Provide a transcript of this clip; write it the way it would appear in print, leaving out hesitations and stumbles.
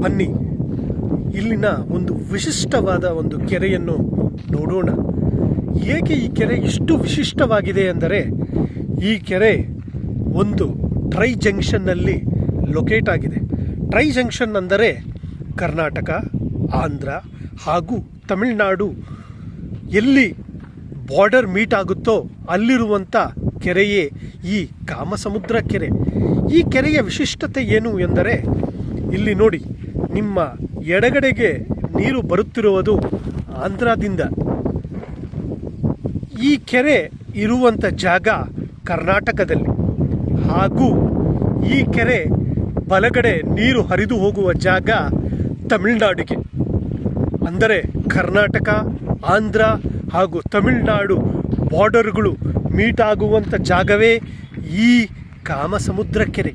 ಬನ್ನಿ ಇಲ್ಲಿನ ಒಂದು ವಿಶಿಷ್ಟವಾದ ಒಂದು ಕೆರೆಯನ್ನು ನೋಡೋಣ. ಏಕೆ ಈ ಕೆರೆ ಇಷ್ಟು ವಿಶಿಷ್ಟವಾಗಿದೆ ಎಂದರೆ, ಈ ಕೆರೆ ಒಂದು ಟ್ರೈ ಜಂಕ್ಷನ್ನಲ್ಲಿ ಲೊಕೇಟ್ ಆಗಿದೆ. ಟ್ರೈ ಜಂಕ್ಷನ್ ಅಂದರೆ ಕರ್ನಾಟಕ, ಆಂಧ್ರ ಹಾಗೂ ತಮಿಳುನಾಡು ಎಲ್ಲಿ ಬಾರ್ಡರ್ ಮೀಟ್ ಆಗುತ್ತೋ ಅಲ್ಲಿರುವಂಥ ಕೆರೆಯೇ ಈ ಕಾಮಸಮುದ್ರ ಕೆರೆ. ಈ ಕೆರೆಯ ವಿಶಿಷ್ಟತೆ ಏನು ಎಂದರೆ, ಇಲ್ಲಿ ನೋಡಿ, ನಿಮ್ಮ ಎಡಗಡೆಗೆ ನೀರು ಬರುತ್ತಿರುವುದು ಆಂಧ್ರದಿಂದ. ಈ ಕೆರೆ ಇರುವಂಥ ಜಾಗ ಕರ್ನಾಟಕದಲ್ಲಿ, ಹಾಗೂ ಈ ಕೆರೆ ಬಲಗಡೆ ನೀರು ಹರಿದು ಹೋಗುವ ಜಾಗ ತಮಿಳುನಾಡಿಗೆ. ಅಂದರೆ ಕರ್ನಾಟಕ, ಆಂಧ್ರ ಹಾಗೂ ತಮಿಳುನಾಡು ಬಾರ್ಡರ್ಗಳು ಮೀಟ್ ಆಗುವಂಥ ಜಾಗವೇ ಈ ಕಾಮಸಮುದ್ರ ಕೆರೆ.